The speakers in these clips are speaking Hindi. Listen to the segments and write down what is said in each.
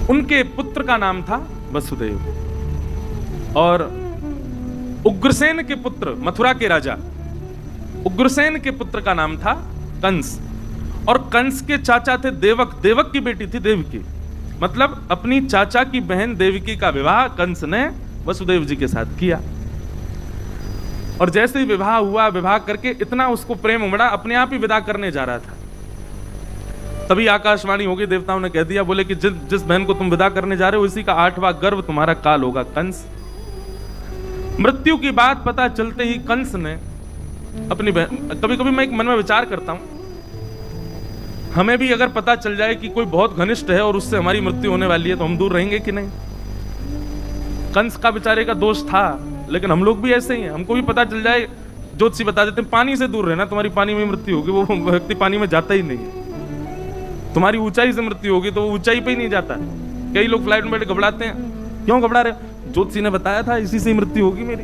उनके पुत्र का नाम था वसुदेव और उग्रसेन के पुत्र, मथुरा के राजा उग्रसेन के पुत्र का नाम था कंस। और कंस के चाचा थे देवक, देवक की बेटी थी देवकी। मतलब अपनी चाचा की बहन देवकी का विवाह कंस ने वसुदेव जी के साथ किया। और जैसे ही विवाह हुआ, विवाह करके इतना उसको प्रेम उमड़ा, अपने आप ही विदा करने जा रहा था। तभी आकाशवाणी होगी, देवताओं ने कह दिया, बोले कि जिस बहन को तुम विदा करने जा रहे हो, इसी का 8वां गर्भ तुम्हारा काल होगा कंस। मृत्यु की बात पता चलते ही कंस ने अपनी बहन, कभी कभी मैं एक मन में विचार करता हूं, हमें भी अगर पता चल जाए कि कोई बहुत घनिष्ठ है और उससे हमारी मृत्यु होने वाली है, तो हम दूर रहेंगे कि नहीं? कंस का बेचारे का दोष था, लेकिन हम लोग भी ऐसे ही हैं। हमको भी पता चल जाए, ज्योतिषी बता देते हैं पानी से दूर रहना, तुम्हारी पानी में मृत्यु होगी, वो व्यक्ति पानी में जाता ही नहीं है। तुम्हारी ऊंचाई से मृत्यु होगी तो वो ऊंचाई पे ही नहीं जाता। कई लोग फ्लाइट में बैठ घबराते हैं, क्यों घबरा रहे? ज्योतिषी ने बताया था इसी से मृत्यु होगी मेरी।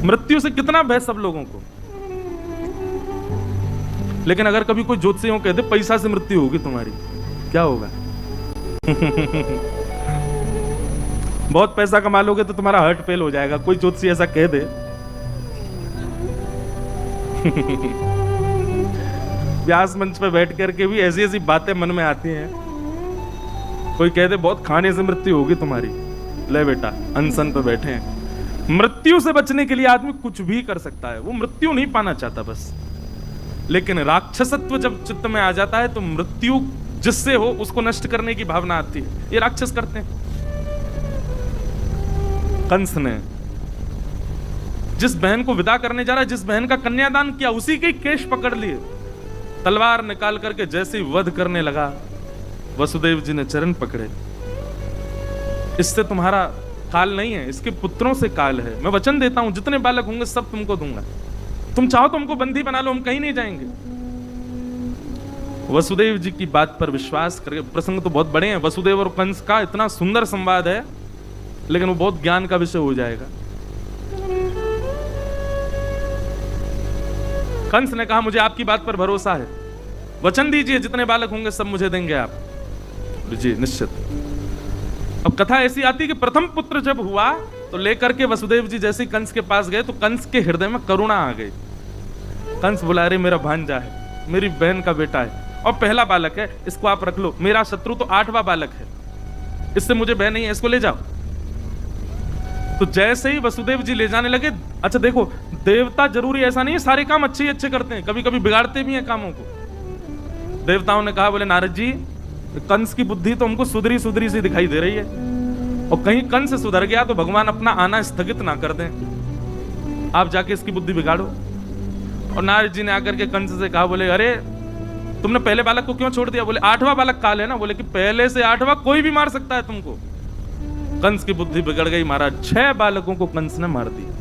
मृत्यु से कितना भय सब लोगों को। लेकिन अगर कभी कोई ज्योतिषियों कह दे पैसा से मृत्यु होगी तुम्हारी, क्या होगा? बहुत पैसा कमा लोगे तो तुम्हारा हार्ट फेल हो जाएगा, कोई ज्योतिषी ऐसा कह दे। व्यास मंच पे बैठ करके भी ऐसी ऐसी बातें मन में आती हैं। कोई कह दे बहुत खाने से मृत्यु होगी तुम्हारी, ले बेटा अनशन पे बैठे हैं। मृत्यु से बचने के लिए आदमी कुछ भी कर सकता है, वो मृत्यु नहीं पाना चाहता बस। लेकिन राक्षसत्व जब चित्त में आ जाता है तो मृत्यु जिससे हो उसको नष्ट करने की भावना आती है। ये राक्षस करते हैं। कंस ने जिस बहन को विदा करने जा रहा है, जिस बहन का कन्यादान किया, उसी के केश पकड़ लिए, तलवार निकाल करके जैसे ही वध करने लगा, वसुदेव जी ने चरण पकड़े। इससे तुम्हारा काल नहीं है, इसके पुत्रों से काल है। मैं वचन देता हूं जितने बालक होंगे सब तुमको दूंगा। तुम चाहो तो हमको बंदी बना लो, हम कहीं नहीं जाएंगे। वसुदेव जी की बात पर विश्वास करके, प्रसंग तो बहुत बड़े हैं, वसुदेव और कंस का इतना सुंदर संवाद है, लेकिन वो बहुत ज्ञान का विषय हो जाएगा। कंस ने कहा मुझे आपकी बात पर भरोसा है, वचन दीजिए जितने बालक होंगे सब मुझे देंगे आप। जी निश्चित। अब कथा ऐसी आती कि प्रथम पुत्र जब हुआ तो लेकर के वसुदेव जी जैसे कंस के पास गए तो कंस के हृदय में करुणा आ गई। कंस बोला अरे मेरा भांजा है, मेरी बहन का बेटा है और पहला बालक है, इसको आप रख लो। मेरा शत्रु तो 8वां बालक है, इससे मुझे भय नहीं है, इसको ले जाओ। तो जैसे ही वसुदेव जी ले जाने लगे, अच्छा देखो देवता जरूरी ऐसा नहीं है सारे काम अच्छे ही अच्छे करते हैं, कभी कभी बिगाड़ते भी हैं कामों को। देवताओं ने कहा बोले नारद जी कंस की बुद्धि तो हमको सुधरी सुधरी सी दिखाई दे रही है, और कहीं कंस सुधर गया तो भगवान अपना आना स्थगित ना कर दें, आप जाके इसकी बुद्धि बिगाड़ो। और नारद जी ने आकर के कंस से कहा बोले अरे तुमने पहले बालक को क्यों छोड़ दिया? बोले 8वां बालक काल है ना। बोले कि पहले से 8वां कोई भी मार सकता है तुमको। कंस की बुद्धि बिगड़ गई महाराज, 6 बालकों को कंस ने मार दिया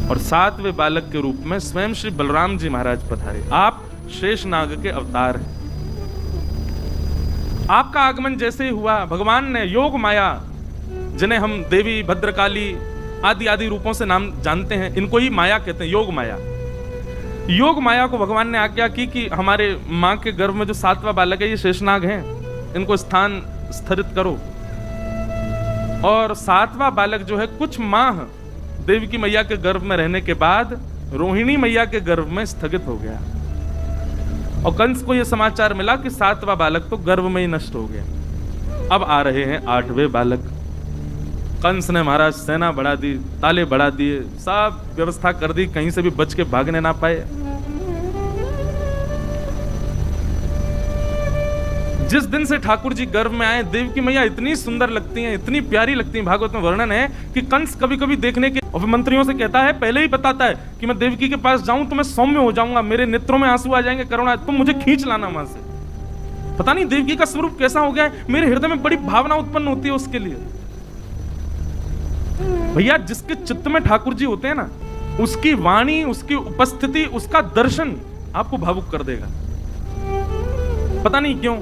और 7वें बालक के रूप में स्वयं श्री बलराम जी महाराज पधारे। आप शेषनाग के अवतार हैं। आपका आगमन जैसे ही हुआ, भगवान ने योग माया, जिन्हें हम देवी भद्रकाली आदि आदि रूपों से नाम जानते हैं, इनको ही माया कहते हैं, योग माया। योग माया को भगवान ने आज्ञा की कि हमारे मां के गर्भ में जो 7वां बालक है ये शेषनाग हैं, इनको स्थान स्थिरित करो। और 7वां बालक जो है कुछ माह देवी की मैया के गर्भ में रहने के बाद रोहिणी मैया के गर्भ में स्थगित हो गया। और कंस को यह समाचार मिला कि 7वां बालक तो गर्भ में ही नष्ट हो गया। अब आ रहे हैं 8वें बालक। कंस ने महाराज सेना बढ़ा दी, ताले बढ़ा दिए, सब व्यवस्था कर दी, कहीं से भी बच के भागने ना पाए। जिस दिन से ठाकुर जी गर्भ में आए, देव की मैया इतनी सुंदर लगती हैं, इतनी प्यारी लगती हैं, भागवत में वर्णन है कि कंस कभी कभी देखने के और मंत्रियों से कहता है, पहले ही बताता है कि मैं देवकी के पास जाऊं तो मैं सौम्य हो जाऊंगा, मेरे नेत्रों में आंसू आ जाएंगे, करुणा, तुम मुझे खींच लाना वहां से। पता नहीं देवकी का स्वरूप कैसा हो गया है, मेरे हृदय में बड़ी भावना उत्पन्न होती है उसके लिए। भैया जिसके चित्त में ठाकुर जी होते हैं ना, उसकी वाणी, उसकी उपस्थिति, उसका दर्शन आपको भावुक कर देगा। पता नहीं क्यों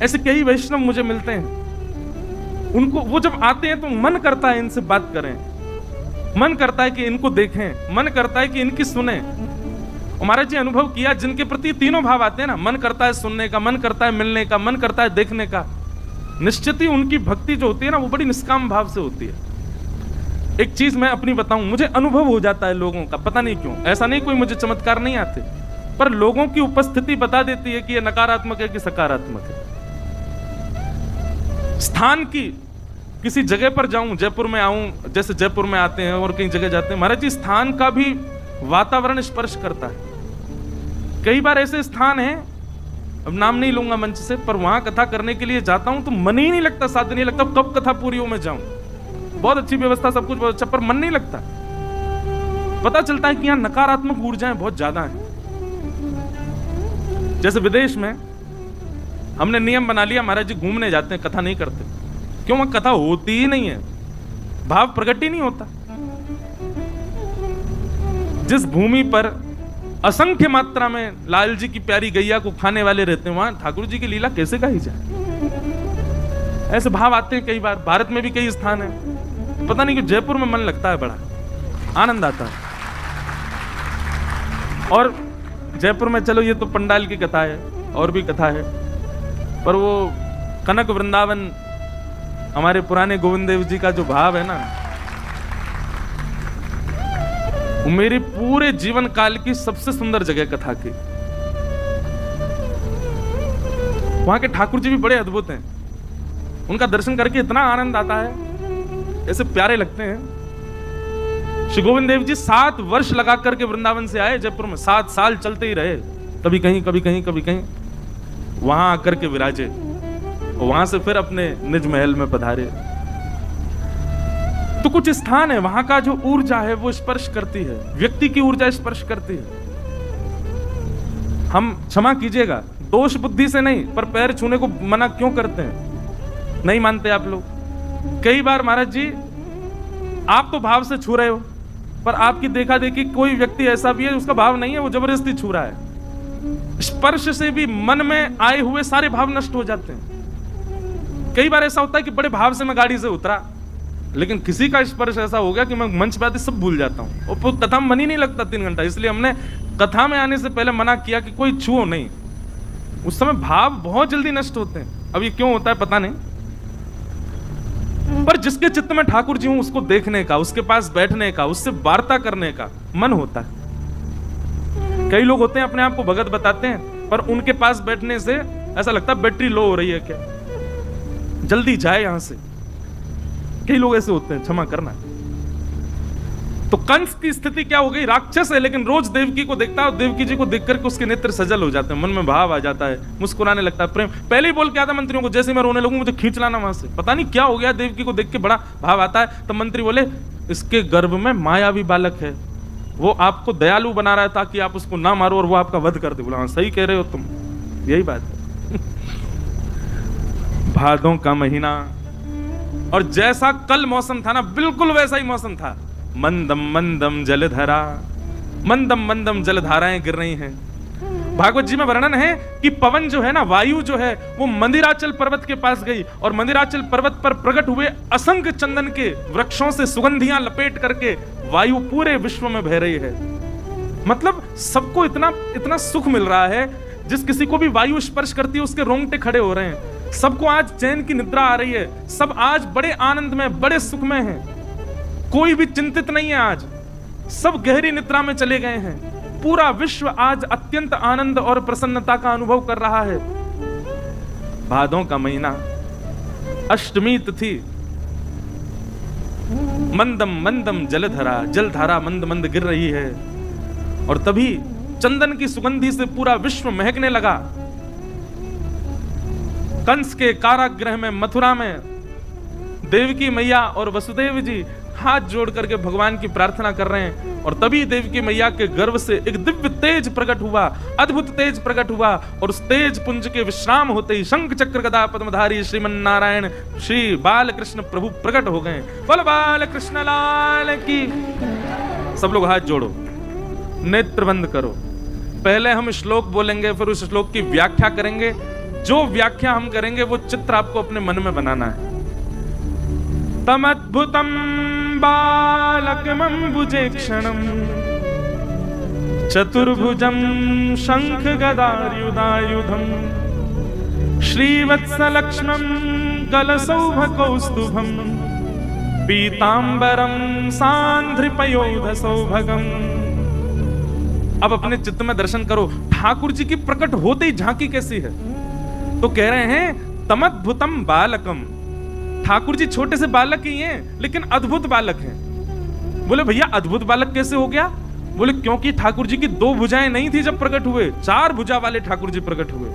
ऐसे कई वैष्णव मुझे मिलते हैं, उनको वो जब आते हैं तो मन करता है इनसे बात करें, मन करता है कि इनको देखें, मन करता है कि इनकी सुने। और महाराज जी अनुभव किया, जिनके प्रति तीनों भाव आते हैं ना, मन करता है सुनने का, मन करता है मिलने का, मन करता है देखने का, निश्चित ही उनकी भक्ति जो होती है ना वो बड़ी निष्काम भाव से होती है। एक चीज मैं अपनी बताऊं, मुझे अनुभव हो जाता है लोगों का, पता नहीं क्यों, ऐसा नहीं कोई मुझे चमत्कार नहीं आते, पर लोगों की उपस्थिति बता देती है कि यह नकारात्मक है कि सकारात्मक है। स्थान की किसी जगह पर जाऊं, जयपुर में आऊं, जैसे जयपुर में आते हैं और कई जगह जाते हैं, महाराज जी स्थान का भी वातावरण स्पर्श करता है। कई बार ऐसे स्थान हैं, अब नाम नहीं लूंगा मंच से, पर वहां कथा करने के लिए जाता हूं तो मन ही नहीं लगता, साथ नहीं लगता कब कथा पूरी हो मैं जाऊं। बहुत अच्छी व्यवस्था, सब कुछ बहुत अच्छा, पर मन नहीं लगता। पता चलता है कि यहां नकारात्मक ऊर्जाएं बहुत ज्यादा हैं। जैसे विदेश में हमने नियम बना लिया, महाराज जी घूमने जाते हैं, कथा नहीं करते। क्यों? वहां कथा होती ही नहीं है, भाव प्रकट ही नहीं होता। जिस भूमि पर असंख्य मात्रा में लाल जी की प्यारी गैया को खाने वाले रहते हैं, वहां ठाकुर जी की लीला कैसे कही जाए? ऐसे भाव आते हैं कई बार। भारत में भी कई स्थान है, पता नहीं क्यों जयपुर में मन लगता है, बड़ा आनंद आता है। और जयपुर में चलो ये तो पंडाल की कथा है, और भी कथा है, पर वो कनक वृंदावन, हमारे पुराने गोविंद देव जी का जो भाव है ना, वो मेरे पूरे जीवन काल की सबसे सुंदर जगह कथा की। वहां के ठाकुर जी भी बड़े अद्भुत हैं, उनका दर्शन करके इतना आनंद आता है, ऐसे प्यारे लगते हैं। श्री गोविंद देव जी 7 वर्ष लगा करके वृंदावन से आए जयपुर में, 7 साल चलते ही रहे, कभी कहीं कभी कहीं कभी कहीं, वहां आकर के विराजे, और वहां से फिर अपने निज महल में पधारे। तो कुछ स्थान है वहां का जो ऊर्जा है वो स्पर्श करती है, व्यक्ति की ऊर्जा स्पर्श करती है। हम क्षमा कीजिएगा, दोष बुद्धि से नहीं, पर पैर छूने को मना क्यों करते हैं? नहीं मानते आप लोग। कई बार महाराज जी आप तो भाव से छू रहे हो, पर आपकी देखा देखी कोई व्यक्ति ऐसा भी है उसका भाव नहीं है, वो जबरदस्ती छू रहा है। स्पर्श से भी मन में आए हुए सारे भाव नष्ट हो जाते हैं। कई बार ऐसा होता है कि बड़े भाव से मैं गाड़ी से उतरा, लेकिन किसी का स्पर्श ऐसा हो गया कि मैं मंच पे आते सब भूल जाता हूं, और कथा में मन ही नहीं लगता 3 घंटा। इसलिए हमने कथा में आने से पहले मना किया कि कोई छुओ नहीं। उस समय भाव बहुत जल्दी नष्ट होते हैं। अब ये क्यों होता है पता नहीं, पर जिसके चित्त में ठाकुर जी हूं उसको देखने का, उसके पास बैठने का, उससे वार्ता करने का मन होता है। कई लोग होते हैं अपने आप को भगत बताते हैं, पर उनके पास बैठने से ऐसा लगता है बैटरी लो हो रही है क्या, जल्दी जाए यहां से। कई लोग ऐसे होते हैं, क्षमा करना। तो कंस की स्थिति क्या हो गई? राक्षस है लेकिन रोज देवकी को देखता है, और देवकी जी को देख करके उसके नेत्र सजल हो जाते हैं, मन में भाव आ जाता है, मुस्कुराने लगता है, प्रेम। पहले ही बोल के आता मंत्रियों को, जैसे मैं रोने लगूं मुझे खींच लाना वहां से। पता नहीं क्या हो गया, देवकी को देख के बड़ा भाव आता है। तो मंत्री बोले इसके गर्भ में मायावी बालक है, वो आपको दयालु बना रहा है ताकि आप उसको ना मारो और वो आपका वध कर दे। बोला हाँ सही कह रहे हो तुम, यही बात है। भादों का महीना, और जैसा कल मौसम था ना, बिल्कुल वैसा ही मौसम था। मंदम मंदम जलधारा, मंदम मंदम जलधाराएं गिर रही हैं। भागवत जी में वर्णन है कि पवन जो है ना, वायु जो है, वो मंदिराचल पर्वत के पास गई, और मंदिराचल पर्वत पर प्रकट हुए असंख्य चंदन के वृक्षों से सुगंधियां लपेट करके वायु पूरे विश्व में बह रही है। मतलब सबको इतना इतना सुख मिल रहा है, जिस किसी को भी वायु स्पर्श करती है उसके रोंगटे खड़े हो रहे हैं। सबको आज चैन की निद्रा आ रही है, सब आज बड़े आनंद में, बड़े सुख में हैं। कोई भी चिंतित नहीं है, आज सब गहरी निद्रा में चले गए हैं। पूरा विश्व आज अत्यंत आनंद और प्रसन्नता का अनुभव कर रहा है। भादों का महीना, अष्टमी तिथि, मंदम मंदम जलधारा, जलधारा मंद मंद गिर रही है, और तभी चंदन की सुगंधी से पूरा विश्व महकने लगा। कंस के कारागृह में, मथुरा में, देवकी मैया और वसुदेव जी हाथ जोड़ करके भगवान की प्रार्थना कर रहे हैं, और तभी देवकी मैया के गर्भ से एक दिव्य तेज प्रकट हुआ, अद्भुत तेज प्रकट हुआ, और उस तेज पुंज के विश्राम होते ही शंख चक्र गदा पद्मधारी श्रीमन नारायण श्री बालकृष्ण प्रभु प्रकट हो गए। बोल बालकृष्ण लाल की। सब लोग हाथ जोड़ो, नेत्र बंद करो। पहले हम श्लोक बोलेंगे, फिर उस श्लोक की व्याख्या करेंगे। जो व्याख्या हम करेंगे वो चित्र आपको अपने मन में बनाना है। तमद्भुतम बालकमंबुजे क्षणम चतुर्भुजं शंख गदायुधायुधं श्रीवत्सलक्ष्मं गलसौभकौस्तुभं पीतांबरं सांध्रिपयोधसौभगम्। अब अपने चित्त में दर्शन करो, ठाकुर जी की प्रकट होते ही झांकी कैसी है। तो कह रहे हैं तमद्भुतम बालकम, ठाकुर जी छोटे से बालक ही हैं लेकिन अद्भुत बालक हैं। बोले भैया अद्भुत बालक कैसे हो गया? बोले क्योंकि ठाकुर जी की 2 भुजाएं नहीं थी जब प्रकट हुए, 4 भुजा वाले ठाकुर जी प्रकट हुए।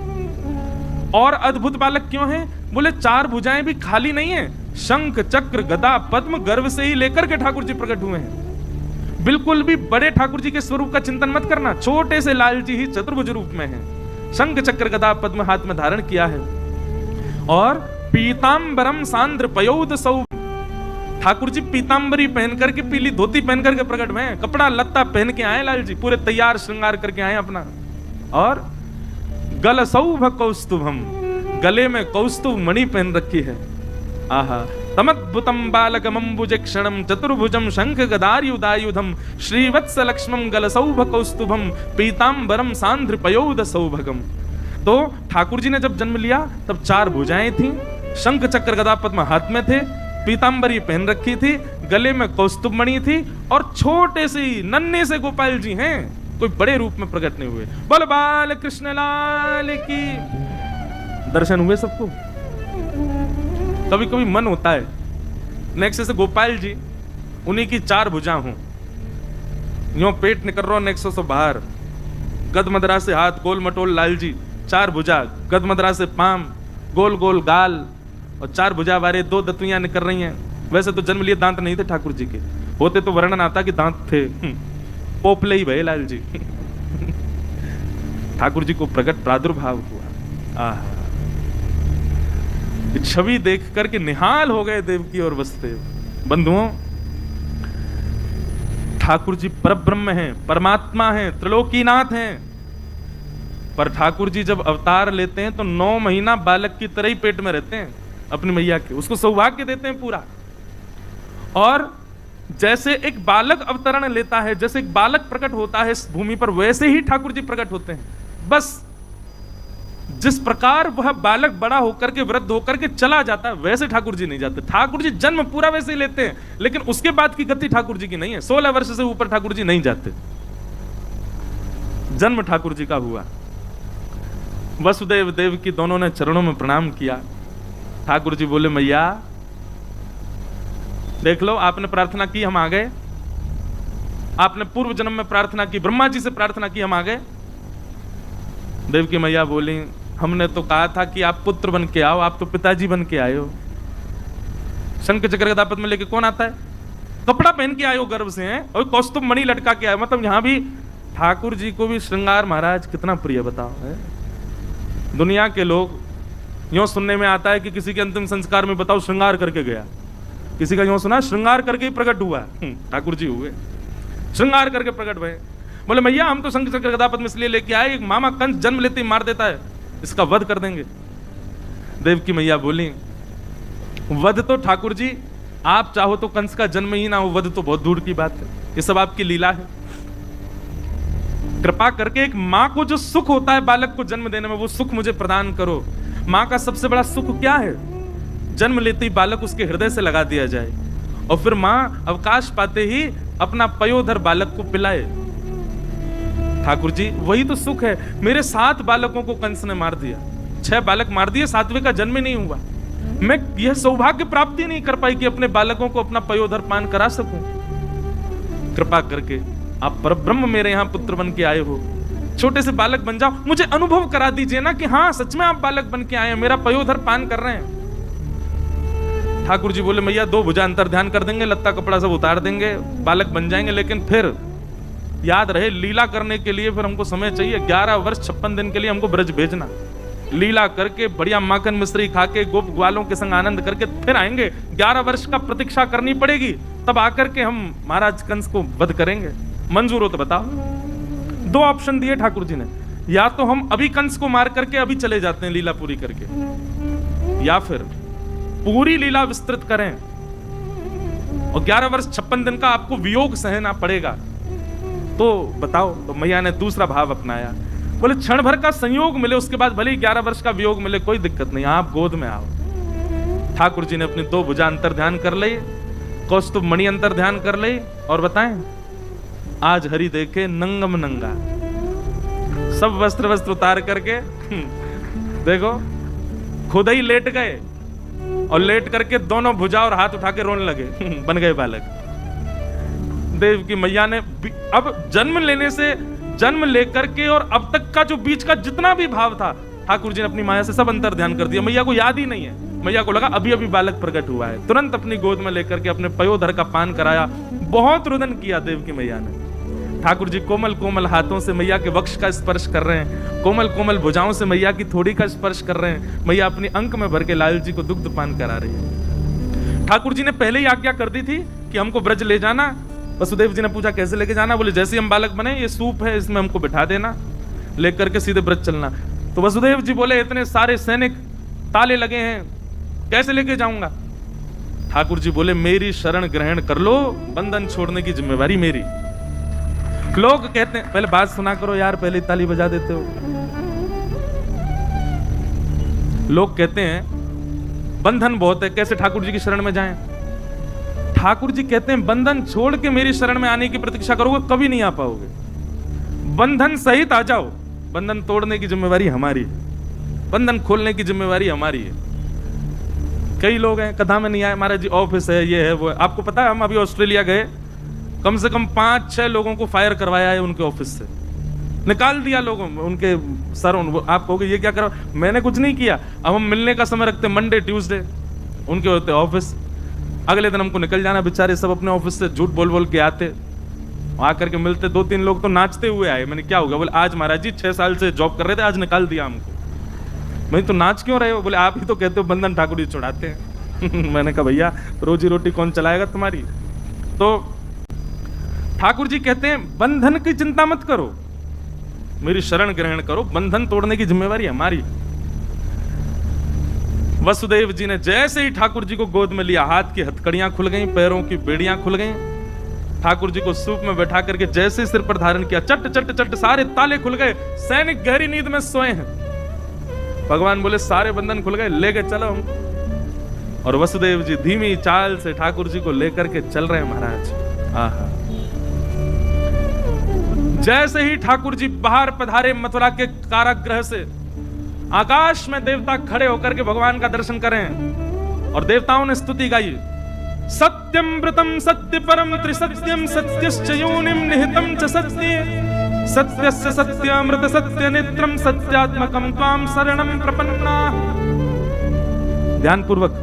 और अद्भुत बालक क्यों हैं? बोले 4 भुजाएं भी खाली नहीं है, शंख चक्र गदा पद्म गर्भ से ही लेकर के ठाकुर जी प्रकट हुए हैं। बिल्कुल भी बड़े ठाकुर जी के स्वरूप का चिंतन मत करना, छोटे से लाल जी ही चतुर्भुज रूप में हैं। शंख चक्र गदा पद्म हाथ में धारण किया है। और पीतांबरम सांद्र पयोध सौ, ठाकुर जी पीतांबरी पहन करके, पीली धोती पहन करके प्रकट में, कपड़ा लत्ता पहन के आए लाल जी, पूरे तैयार श्रृंगार करके आए अपना। और गल सौभ कौस्तुभम, गले में कौस्तुभ मणि पहन रखी है। आहा, तमद्भुतम बालकमंबुज क्षणम चतुर्भुजम शंख गदायुधायुधम श्रीवत्सलक्ष्मं गलसौभ कौस्तुभम पीतांबरम सांध्र पयोध सौभगम। तो ठाकुर जी ने जब जन्म लिया तब 4 भुजाएं थीं, शंख चक्र गदा पद्म हाथ में थे, पीतांबरी पहन रखी थी, गले में कौस्तुभ मणि थी, और छोटे से नन्हे से गोपाल जी हैं, कोई बड़े रूप में प्रकट नहीं हुए। बोल बाल कृष्ण लाल की। दर्शन हुए सबको? कभी कभी मन होता है नेक्स्ट से गोपाल जी उन्हीं की 4 भुजा हूं, यो पेट निकल रहा नेक्स्ट से बाहर, गदमदरा से हाथ गोल मटोल लाल जी, 4 भुजा, गदमदरा से पाम, गोल गोल गाल, और 4 भुजा वाले 2 दतुइयां निकल रही हैं। वैसे तो जन्म लिए दांत नहीं थे ठाकुर जी के, होते तो वर्णन आता कि दांत थे, पोपले ही भये लाल जी। ठाकुर जी को प्रकट प्रादुर्भाव हुआ। आहा, छवि देख करके निहाल हो गए देवकी और वसुदेव। बंधुओं, ठाकुर जी परब्रह्म हैं, परमात्मा हैं, त्रिलोकीनाथ हैं। पर ठाकुर जी जब अवतार लेते हैं तो 9 महीना बालक की तरह ही पेट में रहते हैं अपनी मैया के, उसको सौभाग्य देते हैं पूरा। और जैसे एक बालक अवतरण लेता है, जैसे एक बालक प्रकट होता है इस भूमि पर, वैसे ही ठाकुर जी प्रकट होते हैं। बस जिस प्रकार वह बालक बड़ा होकर के वृद्ध होकर के चला जाता है, वैसे ठाकुर जी नहीं जाते। ठाकुर जी जन्म पूरा वैसे ही लेते हैं, लेकिन उसके बाद की गति ठाकुर जी की नहीं है। 16 वर्ष से ऊपर ठाकुर जी नहीं जाते। जन्म ठाकुर जी का हुआ। वसुदेव देव की दोनों ने चरणों में प्रणाम किया। ठाकुर जी बोले मैया देख लो, आपने प्रार्थना की, हम आ गए। आपने पूर्व जन्म में प्रार्थना की, ब्रह्मा जी से प्रार्थना की, हम आ गए। देव की मैया बोली हमने तो कहा था कि आप पुत्र बन के आओ, आप तो पिताजी बन के आए हो। शंख चक्र गदा पद्म लेके कौन आता है? कपड़ा पहन के आए हो गर्भ से हैं, और कौस्तुभ मणि लटका के आए। मतलब यहां भी ठाकुर जी को भी श्रृंगार महाराज कितना प्रिय बताओ है। दुनिया के लोग यूं सुनने में आता है कि किसी के अंतिम संस्कार में बताओ श्रृंगार करके गया, किसी का यूं सुना श्रृंगार करके ही प्रकट हुआ। ठाकुर जी हुए श्रृंगार करके प्रकट हुए। बोले मैया हम तो शंख चक्र गदा पद्म इसलिए लेके आए, एक मामा कंस जन्म लेते ही मार देता है, इसका वध कर देंगे। देव की मैया बोली वध तो ठाकुर जी आप चाहो तो कंस का जन्म ही ना हो, वध तो बहुत दूर की बात है, ये सब आपकी लीला है। कृपा करके एक माँ को जो सुख होता है बालक को जन्म देने में, वो सुख मुझे प्रदान करो। माँ का सबसे बड़ा सुख क्या है? जन्म लेते ही बालक उसके हृदय से लगा दिया जाए, और फिर माँ अवकाश पाते ही अपना पयोधर बालक को पिलाए। ठाकुर जी वही तो सुख है। मेरे 7 बालकों को कंस ने मार दिया, 6 बालक मार दिए, 7वें का जन्म ही नहीं हुआ। मैं यह सौभाग्य प्राप्ति नहीं कर पाई कि अपने बालकों को अपना पयोधर पान करा सकूं। कृपा करके आप परब्रह्म मेरे यहां पुत्र बन के आए हो, छोटे से बालक बन जाओ, मुझे अनुभव करा दीजिए ना कि हाँ सच में आप बालक बन के आए हैं, मेरा पयोधर पान कर रहे हैं। ठाकुर जी बोले मैया 2 भुजा अंतर ध्यान कर देंगे, लत्ता कपड़ा सब उतार देंगे, बालक बन जाएंगे, लेकिन फिर याद रहे लीला करने के लिए फिर हमको समय चाहिए। 11 वर्ष 56 दिन के लिए हमको ब्रज भेजना, लीला करके बढ़िया माखन मिश्री खा के गोप ग्वालों के संग आनंद करके फिर आएंगे। 11 वर्ष का प्रतीक्षा करनी पड़ेगी, तब आकर के हम महाराज कंस को वध करेंगे। मंजूर हो तो बताओ। 2 ऑप्शन दिए ठाकुर जी ने, या तो हम अभी कंस को मार करके अभी चले जाते हैं लीला पूरी करके, या फिर पूरी लीला विस्तृत करें और 11 वर्ष 56 दिन का आपको वियोग सहना पड़ेगा, तो बताओ। तो मैया ने दूसरा भाव अपनाया, बोले क्षण भर का संयोग मिले, उसके बाद भले ही 11 वर्ष का वियोग मिले, कोई दिक्कत नहीं, आप गोद में आओ। ठाकुर जी ने अपनी 2 भुजा अंतर ध्यान कर ली, कौस्तुभ मणि अंतर ध्यान कर ली, और बताएं आज हरि देखे नंगम नंगा, सब वस्त्र उतार करके देखो खुद ही लेट गए, और लेट करके दोनों भुजा और हाथ उठा के रोने लगे, बन गए बालक। देव की मैया ने अब जन्म लेकर के और अब तक का जो बीच का जितना भी भाव था, ठाकुर जी ने अपनी माया से सब अंतर ध्यान कर दिया। मैया को याद ही नहीं है, मैया को लगा अभी अभी बालक प्रकट हुआ है। तुरंत अपनी गोद में लेकर के अपने पयोधर का पान कराया, बहुत रुदन किया देव की मैया ने। ठाकुर जी कोमल कोमल हाथों से मैया के वक्ष का स्पर्श कर रहे हैं, कोमल कोमल भुजाओं से मैया की थोड़ी का स्पर्श कर रहे हैं। मैया अपनी अंक में भर के लाल जी को दुग्ध पान करा रही है। ठाकुर जी ने पहले ही आज्ञा कर दी थी कि हमको ब्रज ले जाना। वसुदेव जी ने पूछा कैसे लेके जाना, बोले जैसे हम बालक बने, ये सूप है इसमें हमको बिठा देना, लेकर के सीधे ब्रज चलना। तो वसुदेव जी बोले इतने सारे सैनिक ताले लगे हैं, कैसे लेके जाऊंगा। ठाकुर जी बोले मेरी शरण ग्रहण कर लो, बंधन छोड़ने की जिम्मेवारी मेरी। लोग कहते हैं, पहले बात सुना करो यार, पहले ताली बजा देते हो। लोग कहते हैं बंधन बहुत है, कैसे ठाकुर जी की शरण में जाएं। ठाकुर जी कहते हैं बंधन छोड़ के मेरी शरण में आने की प्रतीक्षा करोगे कभी नहीं आ पाओगे, बंधन सहित आ जाओ। बंधन तोड़ने की जिम्मेवारी हमारी है, बंधन खोलने की जिम्मेवारी हमारी है। कई लोग हैं कथा में नहीं आए, महाराज जी ऑफिस है, ये है वो है। आपको पता है हम अभी ऑस्ट्रेलिया गए, कम से कम 5-6 लोगों को फायर करवाया है उनके ऑफिस से, निकाल दिया लोगों उनके सर। आप कहोगे ये क्या करो, मैंने कुछ नहीं किया। अब हम मिलने का समय रखते मंडे ट्यूसडे, उनके होते ऑफिस, अगले दिन हमको निकल जाना। बेचारे सब अपने ऑफिस से झूठ बोल बोल के आते, आकर के मिलते। 2-3 लोग तो नाचते हुए आए। मैंने क्या हो गया, बोले आज महाराज जी 6 साल से जॉब कर रहे थे, आज निकाल दिया हमको। मैं तो नाच क्यों रहे हो, बोले आप ही तो कहते हो बंधन ठाकुर जी छुड़ाते हैं। मैंने कहा भैया रोजी रोटी कौन चलाएगा तुम्हारी। तो ठाकुर जी कहते हैं बंधन की चिंता मत करो, मेरी शरण ग्रहण करो, बंधन तोड़ने की जिम्मेवारी हमारी। वसुदेव जी ने जैसे ही ठाकुर जी को गोद में लिया, हाथ की हथकड़ियां खुल गईं, पैरों की बेड़ियां खुल गईं। ठाकुर जी को सूप में बैठा करके जैसे सिर पर धारण किया, चट चट चट सारे ताले खुल गए। सैनिक गहरी नींद में सोए हैं। भगवान बोले सारे बंधन खुल गए, लेके चलो हमको। और वसुदेव जी धीमी चाल से ठाकुर जी को लेकर के चल रहे हैं महाराज। आहा, जैसे ही ठाकुर जी बाहर पधारे मथुरा के कारागृह से, आकाश में देवता खड़े होकर के भगवान का दर्शन करें और देवताओं ने स्तुति गाई। सत्यम व्रतम सत्य परम त्रिसत्यम सत्यश्च योनिम निहितम च सत्ये सत्यस्य सत्यामृत सत्य नेत्रम सत्यात्मकम त्वाम शरणम प्रपन्ना। ध्यान पूर्वक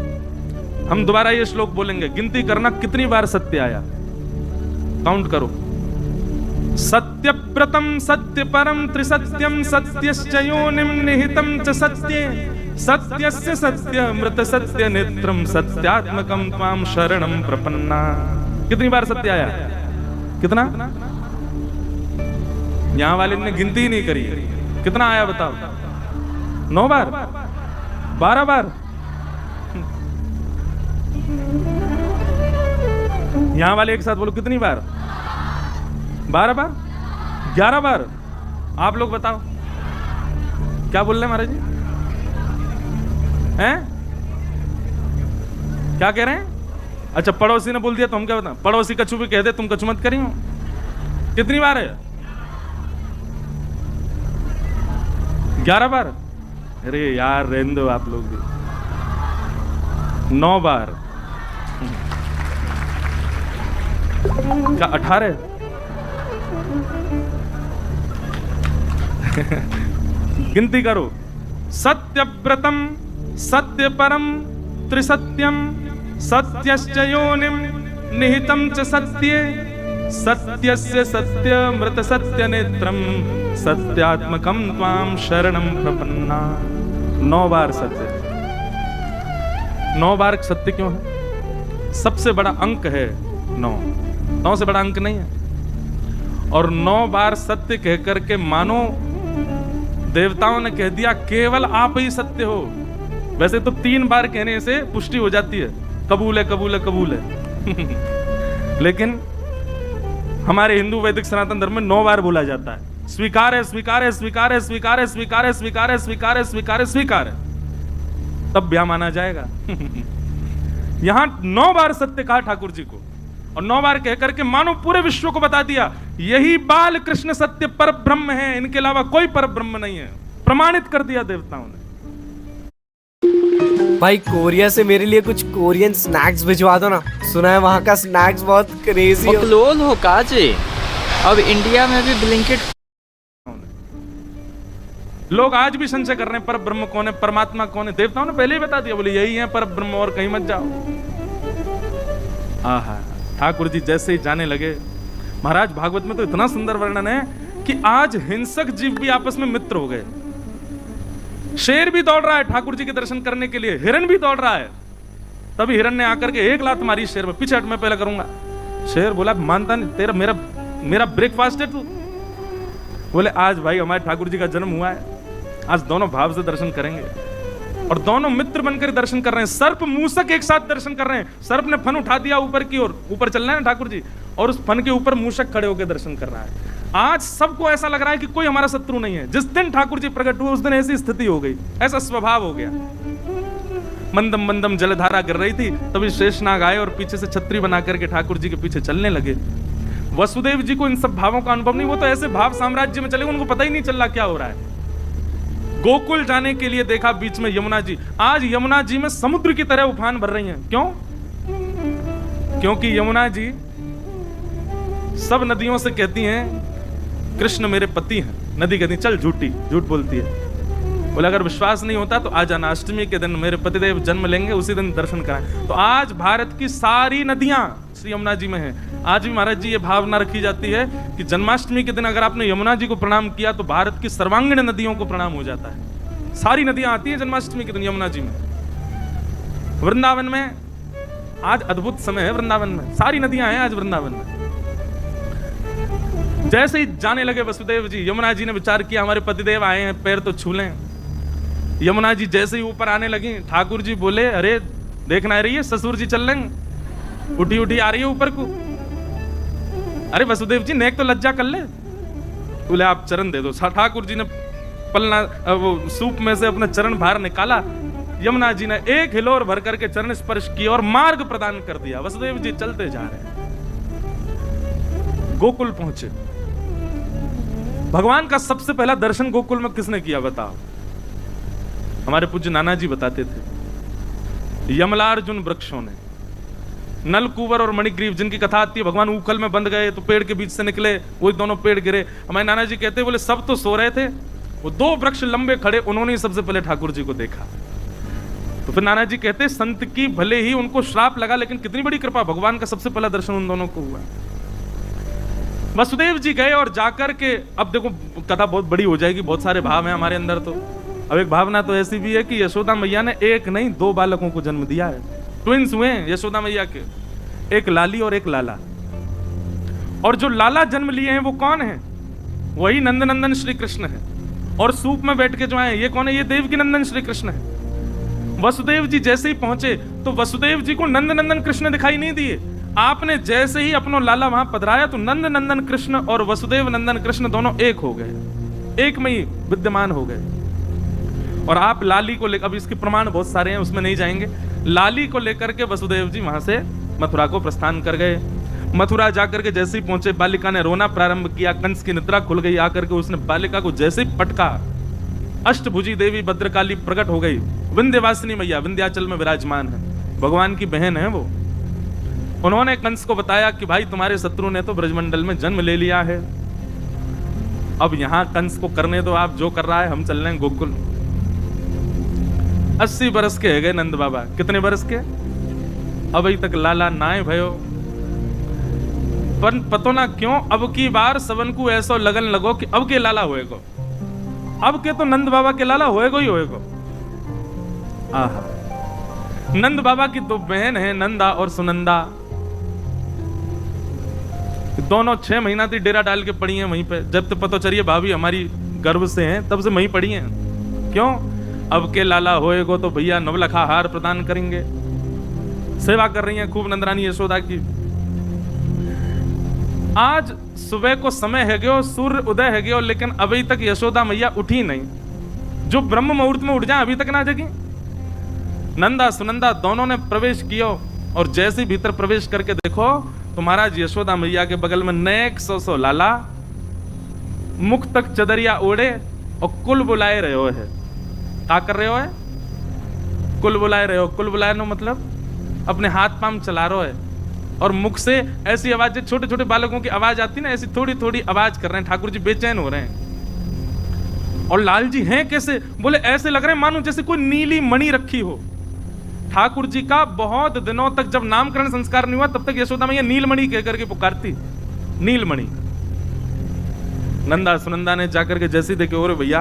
हम दोबारा ये श्लोक बोलेंगे, गिनती करना कितनी बार सत्य आया, काउंट करो। सत्यव्रतम सत्य परम त्रिसत्यम सत्यश्च योनिम निहितम च सत्ये सत्यस्य सत्यामृत सत्य नेत्रम सत्यात्मकम त्वाम शरणम प्रपन्ना। कितनी बार सत्य आया, कितना? यहां वाले ने गिनती ही नहीं करी, कितना आया बताओ? 9 बार, 12 बार? यहां वाले एक साथ बोलो कितनी बार? 12 बार, 11 बार? आप लोग बताओ क्या बोल रहे हैं महाराज जी? हैं क्या कह रहे हैं? अच्छा पड़ोसी ने बोल दिया तो हम क्या बताएं? पड़ोसी कछू भी कह दे तुम कछू मत करियो। कितनी बार है? 11 बार? अरे यार रहने दो आप लोग भी। 9 बार क्या 18? गिनती करो। सत्यव्रतम सत्य परम त्रिसत्यम सत्यश्च योनिम निहितम च सत्ये सत्यस्य सत्यामृत सत्य नेत्रम सत्यात्मकम त्वाम शरणम प्रपन्ना। 9 बार सत्य। 9 बार सत्य क्यों है? सबसे बड़ा अंक है 9, 9 से बड़ा अंक नहीं है। और 9 बार सत्य कह करके मानो देवताओं ने कह दिया केवल आप ही सत्य हो। वैसे तो 3 बार कहने से पुष्टि हो जाती है, कबूल है कबूल है कबूल है। लेकिन हमारे हिंदू वैदिक सनातन धर्म में 9 बार बोला जाता है, स्वीकार है, स्वीकार है, स्वीकार है, स्वीकार है, स्वीकार है, स्वीकार है, स्वीकार है, स्वीकार है, स्वीकार है, तब ब्याह माना जाएगा। यहां 9 बार सत्य कहा ठाकुर जी को, और 9 बार कह करके मानो पूरे विश्व को बता दिया यही बाल कृष्ण सत्य पर ब्रह्म है, इनके अलावा कोई पर ब्रह्म नहीं है, प्रमाणित कर दिया देवताओं ने। भाई कोरिया से मेरे लिए कुछ कोरियन स्नैक्स भिजवा दो ना, सुना है वहाँ का स्नैक्स बहुत क्रेजी है। बकलोल हो काजे, अब इंडिया में भी ब्लिंकिट। लोग आज भी संशय कर रहे हैं पर ब्रह्म कौन है, परमात्मा कौन है। देवताओं ने पहले ही बता दिया, बोले यही है पर ब्रह्म, और कहीं मत जाओ। आहा, ठाकुर जी जैसे ही जाने लगे, महाराज भागवत में तो इतना सुंदर वर्णन है कि आज हिंसक जीव भी आपस में मित्र हो गए। शेर भी दौड़ रहा है ठाकुर जी के दर्शन करने के लिए, हिरन भी दौड़ रहा है। तभी हिरन ने आकर के 1 लात मारी शेर में, पीछे हट, मैं पहले करूंगा। शेर बोला मानता नहीं, तेरा मेरा ब्रेकफास्ट है तू। बोले आज भाई हमारे ठाकुर जी का जन्म हुआ है, आज दोनों भाव से दर्शन करेंगे, और दोनों मित्र बनकर दर्शन कर रहे हैं। सर्प मूसक एक साथ दर्शन कर रहे हैं। सर्प ने फन उठा दिया ऊपर की ओर, ऊपर चल रहे हैं ठाकुर जी, और उस फन के ऊपर मूसक खड़े होकर दर्शन कर रहा है। आज सबको ऐसा लग रहा है कि कोई हमारा शत्रु नहीं है। जिस दिन ठाकुर जी प्रकट हुए उस दिन ऐसी स्थिति हो गई, ऐसा स्वभाव हो गया। मंदम मंदम जलधारा गिर रही थी, तभी शेषनाग आए और पीछे से छतरी बना करके ठाकुर जी के पीछे चलने लगे। वसुदेव जी को इन सब भावों का अनुभव नहीं, वो तो ऐसे भाव साम्राज्य में चले, उनको पता ही नहीं चल रहा क्या हो रहा है। गोकुल जाने के लिए देखा बीच में यमुना जी, आज यमुना जी में समुद्र की तरह उफान भर रही हैं। क्यों? क्योंकि यमुना जी सब नदियों से कहती हैं कृष्ण मेरे पति हैं। नदी कहती चल झूठी, झूठ बोलती है। बोले अगर विश्वास नहीं होता तो आज अष्टमी के दिन मेरे पतिदेव जन्म लेंगे, उसी दिन दर्शन कराएं। तो आज भारत की सारी नदियां श्री यमुना जी में हैं। आज भी महाराज जी ये भावना रखी जाती है कि जन्माष्टमी के दिन अगर आपने यमुना जी को प्रणाम किया तो भारत की सर्वांगीण नदियों को प्रणाम हो जाता है। सारी नदियां आती हैं जन्माष्टमी के दिन यमुना जी में। वृंदावन में आज अद्भुत समय है, वृंदावन में सारी नदियां हैं आज वृंदावन में। जैसे ही जाने लगे वसुदेव जी, यमुना जी ने विचार किया हमारे पतिदेव आए हैं, पैर तो छू लें। यमुना जी जैसे ही ऊपर आने लगी, ठाकुर जी बोले अरे देखना आ रही है, ससुर जी चल लेंगे, उठी उठी आ रही है ऊपर को। अरे वसुदेव जी नेक तो लज्जा कर ले। बोले आप चरण दे दो। ठाकुर जी ने पलना वो सूप में से अपना चरण बाहर निकाला, यमुना जी ने एक हिलोर भर करके चरण स्पर्श किया और मार्ग प्रदान कर दिया। वसुदेव जी चलते जा रहे हैं, गोकुल पहुंचे। भगवान का सबसे पहला दर्शन गोकुल में किसने किया बताओ? हमारे पूज्य नाना जी बताते थे, यमलार्जुन वृक्षों ने। नलकूबर और मणिग्रीव जिनकी कथा आती है, भगवान उखल में बंद गए तो पेड़ के बीच से निकले, वो दोनों पेड़ गिरे। हमारे नाना जी कहते बोले सब तो सो रहे थे, वो 2 वृक्ष लंबे खड़े, उन्होंने सबसे पहले ठाकुर जी को देखा। तो फिर नाना जी कहते संत की भले ही उनको श्राप लगा, लेकिन कितनी बड़ी कृपा, भगवान का सबसे पहला दर्शन उन दोनों को हुआ। वसुदेव जी गए और जाकर के, अब देखो कथा बहुत बड़ी हो जाएगी, बहुत सारे भाव हैं हमारे अंदर। तो अब एक भावना तो ऐसी भी है कि यशोदा मैया ने एक नहीं 2 बालकों को जन्म दिया है। ट्विंस हुए हैं यशोदा मैया के, एक लाली और एक लाला। और जो लाला जन्म लिए हैं वो कौन है? वही नंदनंदन श्री कृष्ण है। और सूप में बैठ के जो आए ये कौन है? ये देवकी नंदन श्री कृष्ण है। वसुदेव जी जैसे ही पहुंचे तो वसुदेव जी को नंदनंदन कृष्ण दिखाई नहीं दिए। आपने जैसे ही अपना लाला वहां पधराया तो नंद नंदन कृष्ण और वसुदेव नंदन कृष्ण दोनों एक हो गए, एक में ही विद्यमान हो गए। और आप लाली को लेकर, अब इसके प्रमाण बहुत सारे हैं, उसमें नहीं जाएंगे। लाली को लेकर के वसुदेव जी वहां से मथुरा को प्रस्थान कर गए। मथुरा जाकर के जैसे ही पहुंचे, बालिका ने रोना प्रारंभ किया, कंस की निद्रा खुल गई। आकर के उसने बालिका को जैसे ही पटका, अष्टभुजी देवी भद्रकाली प्रकट हो गई। विंध्यवासिनी मैया विंध्याचल में विराजमान है, भगवान की बहन है वो। उन्होंने कंस को बताया कि भाई तुम्हारे शत्रु ने तो ब्रजमंडल में जन्म ले लिया है, अब यहां कंस को करने दो, आप जो कर रहा है, हम चल रहे हैं गोकुल। 80 बरस के है गए नंद बाबा। कितने बरस के? अभी तक लाला नाय भयो। पर पतो ना क्यों अब की बार सबन को ऐसा लगन लगो कि अब के लाला होएगो, अब के तो नंद बाबा के लाला होएगो ही होएगो। आहा, नंद बाबा की 2 बहन है, नंदा और सुनंदा। दोनों 6 महीना थी डेरा डाल के पड़ी हैं वहीं पे। जब तो पता चलिए भाभी हमारी गर्भ से हैं, तब से वहीं पड़ी हैं। क्यों? अब के लाला होएगो तो भैया नवलखा हार प्रदान करेंगे। सेवा कर रही हैं खूब नंदरानी यशोदा की। आज सुबह को समय है गयो, सूर्य उदय है गयो, लेकिन अभी तक यशोदा मैया उठी नहीं। जो ब्रह्म मुहूर्त में उठ जाए अभी तक ना जगी। नंदा सुनंदा दोनों ने प्रवेश किया और जैसे भीतर प्रवेश करके देखो तो महाराज यशोदा मैया के बगल में नेक सौ लाला मुख तक चदरिया ओढ़े और कुल बुलाए रहे हो है। क्या कर रहे हो है? कुल बुलाए रहे हो। कुल बुलाए नो मतलब अपने हाथ पांव चला रहे हो है और मुख से ऐसी आवाज, छोटे छोटे बालकों की आवाज आती ना, ऐसी थोड़ी थोड़ी आवाज कर रहे हैं। ठाकुर जी बेचैन हो रहे हैं। और लाल जी हैं कैसे? बोले ऐसे लग रहे हैं मानो जैसे कोई नीली मणि रखी हो। ठाकुर जी का बहुत दिनों तक जब नामकरण संस्कार नहीं हुआ तब तक यशोदा मैया नीलमणि कह करके पुकारती, नीलमणि। नंदा सुनंदा ने जाकर के जैसे देखे, और भैया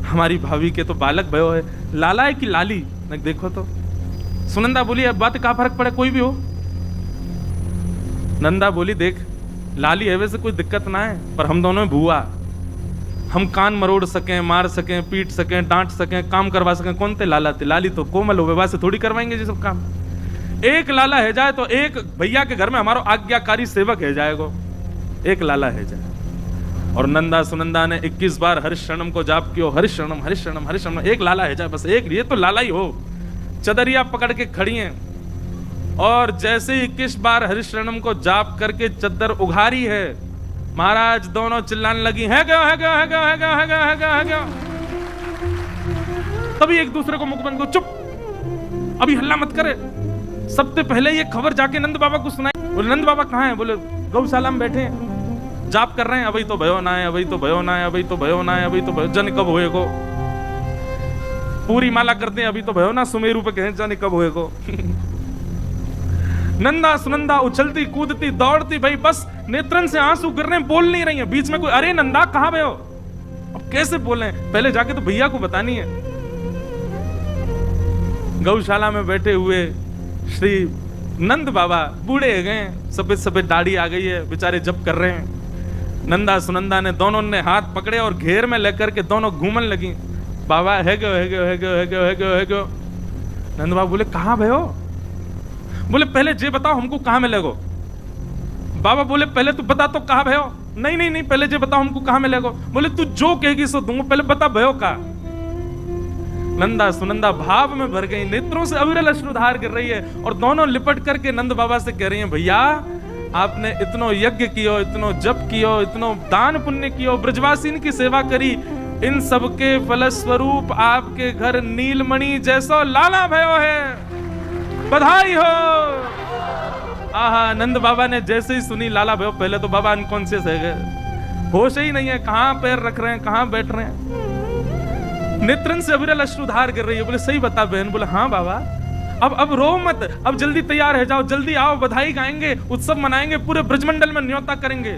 हमारी भाभी के तो बालक भयो है, लाला है कि लाली? न देखो तो। सुनंदा बोली अब बात का फर्क पड़े, कोई भी हो। नंदा बोली देख लाली है वैसे कोई दिक्कत ना है, पर हम दोनों भूआ, हम कान मरोड़ सकें, मार सकें, पीट सकें, डांट सकें, काम करवा सकें। कौन थे? लाला थे। लाली तो कोमल हो, विवाह से थोड़ी करवाएंगे जी सब काम। एक लाला है जाए तो एक भैया के घर में हमारा आज्ञाकारी सेवक है जाएगा, एक लाला है जाए। और नंदा सुनंदा ने 21 बार हरिशरणम को जाप किया, हरिशरणम हरिशरणम हरिशरणम। एक लाला है जाए, बस एक, ये तो लाला ही हो। चदरिया पकड़ के खड़ी हैं और जैसे 21 बार हरिशरणम को जाप करके चद्दर उघारी है, महाराज दोनों चिल्लाने लगी है गया है गया है गया है गया है गया है गया है गया। तभी एक दूसरे को मुख बंद को, चुप अभी हल्ला मत करे। सबसे पहले ये खबर जाके नंद बाबा को सुनाई। बोले नंद बाबा कहाँ हैं? बोले गौशाला में बैठे हैं, जाप कर रहे हैं। अभी तो भयो ना है, अभी तो भयो ना है, अभी तो भयो ना है, अभी तो भयो, जन कब होए को पूरी माला करते हैं, अभी तो भयो ना सुमेरु पे कहें जाने कब होए को। नंदा सुनंदा उछलती कूदती दौड़ती, भाई बस नेत्रन से आंसू गिर रहे हैं, बोल नहीं रही है। बीच में कोई अरे नंदा कहाँ भयो, अब कैसे बोले? पहले जाके तो भैया को बतानी है। गौशाला में बैठे हुए श्री नंद बाबा बूढ़े हो गए, सफेद सफेद दाढ़ी आ गई है, बेचारे जप कर रहे हैं। नंदा सुनंदा ने दोनों ने हाथ पकड़े और घेर में लेकर के दोनों घूमन लगी। बाबा है गयो है गयो है गयो है गयो है गयो है गयो। नंद बाबा बोले कहाँ भयो? बोले पहले जे बताओ हमको कहाँ मिलेगो। बाबा बोले पहले तू बता तो कहाँ भयो। नहीं नहीं नहीं, पहले जे बताओ हमको कहाँ मिलेगो। बोले तू जो कहेगी सो दूंगा, पहले बता भयो का। नंदा सुनंदा भाव में भर गई, नेत्रों से अविरल अश्रुधार गिर रही है और दोनों लिपट करके नंद बाबा से कह रही हैं, भैया आपने इतनो यज्ञ कियो, इतनो जप कियो, इतनो दान पुण्य कियो, ब्रजवासीन की सेवा करी, इन सब के फलस्वरूप आपके घर नीलमणि जैसो लाला भयो है, बधाई हो। आहा, नंद बाबा ने जैसे ही सुनी लाला भयो, पहले तो बाबा अनकॉन्शियस है गए, होश ही नहीं है, कहां पैर रख रहे हैं, कहां बैठ रहे हैं। नेत्रन से अविरल अश्रुधार गिर रही है। बोले सही बता बहन। बोले हाँ बाबा, अब रो मत, अब जल्दी तैयार हो जाओ, जल्दी आओ, बधाई गाएंगे, उत्सव मनाएंगे, पूरे ब्रजमंडल में न्योता करेंगे।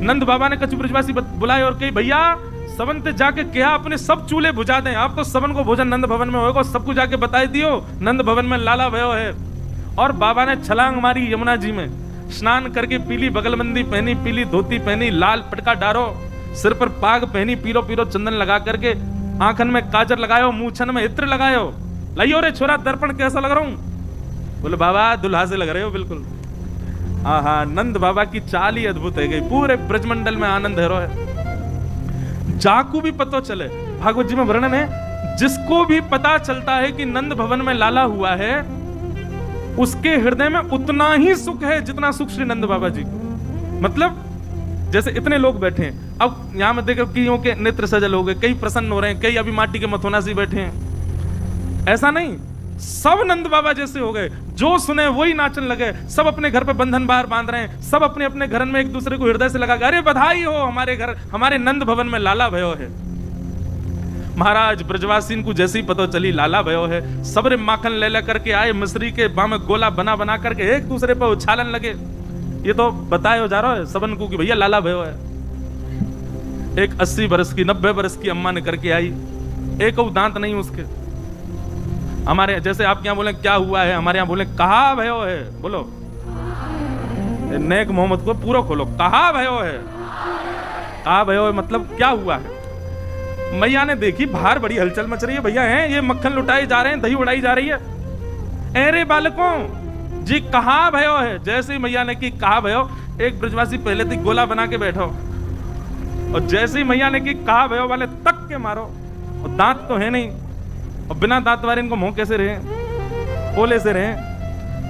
नंद बाबा ने कछु ब्रजवासी बुलाए और कही भैया सबन ते जाके क्या अपने सब चूल्हे बुझा दें, आप तो सबन को भोजन नंद भवन में होगा, सबको जाके बताई दियो नंद भवन में लाला भयो है। और बाबा ने छलांग मारी यमुना जी में, स्नान करके पीली बगलबंदी पहनी, पीली धोती पहनी, लाल पटका डारो, सिर पर पाग पहनी, पीरो पीरो चंदन लगा करके, आंखन में काजर लगायो, मूछन में इत्र लगायो। लाइयो रे छोरा दर्पण कैसा लग रहा हूं? बोले बाबा दुल्हा से लग रहे हो बिल्कुल। आहा, नंद बाबा की चाल ही अद्भुत है गई, पूरे ब्रजमंडल में आनंद है। जाकू भी पता चले, भागवत जी में वर्णन है, जिसको भी पता चलता है कि नंद भवन में लाला हुआ है, उसके हृदय में उतना ही सुख है जितना सुख श्री नंद बाबा जी को। मतलब जैसे इतने लोग बैठे हैं, अब यहां में देखो कईयों के नेत्र सजल हो गए, कई प्रसन्न हो रहे हैं, कई अभी माटी के मथुना से बैठे हैं। ऐसा नहीं, सब नंद बाबा जैसे हो गए, जो सुने वही नाचन लगे, सब अपने घर पे बंधन बाहर बांध रहे हैं, सब अपने अपने घर में एक दूसरे को हृदय से लगा, अरे बधाई हो, हमारे घर हमारे नंद भवन में लाला भयो है। महाराज ब्रजवासीन को जैसे ही पता चली लाला भयो है, सबरे माखन ले ले करके आए, मिश्री के बाम गोला बना बना करके एक दूसरे पर उछालन लगे। ये तो बताए हो जा रहा है सबन को कि भैया लाला भयो है। एक 80 बरस की 90 बरस की अम्मा ने करके आई, एक दांत नहीं उसके। हमारे जैसे आप क्या बोले क्या हुआ है, हमारे यहाँ बोले कहा भयो है। बोलो नेक मोहम्मद को पूरा खोलो, कहा भयो है, कहा भयो है मतलब क्या हुआ है। मैया ने देखी बाहर बड़ी हलचल मच रही है, भैया हैं ये मक्खन लुटाए जा रहे हैं, दही उड़ाई जा रही है। अरे बालकों जी कहा भयो है। जैसे ही मैया ने की कहा भयो, एक ब्रजवासी पहले थी गोला बना के बैठो, और जैसे ही मैया ने की कहा भयो वाले तक के मारो, और दांत तो है नहीं, और बिना दांत वाले इनको मुंह कैसे रहे, पोले से रहे,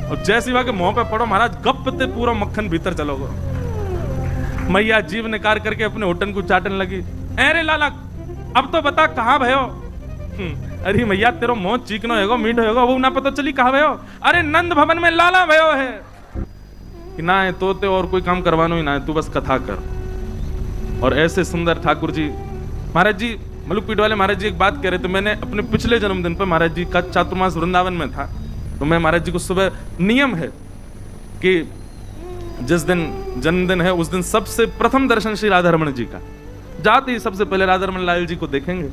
और जैसे वहां के मुंह पे पड़ो महाराज गप्पते पूरा मक्खन भीतर चलोगे। मैया जीव निकार करके अपने होटन को चाटन लगी। अरे लाला अब तो बता कहाँ भयो? अरे मैया तेरो मुंह चीकनो हैगो मीठो हैगो वो ना पता चली कहाँ भयो? अरे नंद भवन में लाला भयो है कि ना है तोते और कोई काम करवानो ही ना है, तू बस कथा कर। और ऐसे सुंदर ठाकुर जी महाराज जी मलुकपीठ वाले महाराज जी एक बात कह रहे थे, मैंने अपने पिछले जन्मदिन पर महाराज जी का चातुर्मास वृंदावन में था, तो मैं महाराज जी को सुबह नियम है कि जिस दिन जन्मदिन है उस दिन सबसे प्रथम दर्शन श्री राधा रमण जी का, जाते ही सबसे पहले राधा रमण लाल जी को देखेंगे,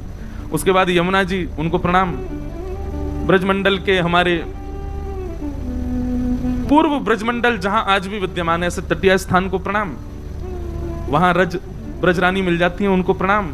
उसके बाद यमुना जी उनको प्रणाम, ब्रजमंडल के हमारे पूर्व ब्रजमंडल जहां आज भी विद्यमान है ऐसे तटीय स्थान को प्रणाम, वहां ब्रजरानी मिल जाती है उनको प्रणाम।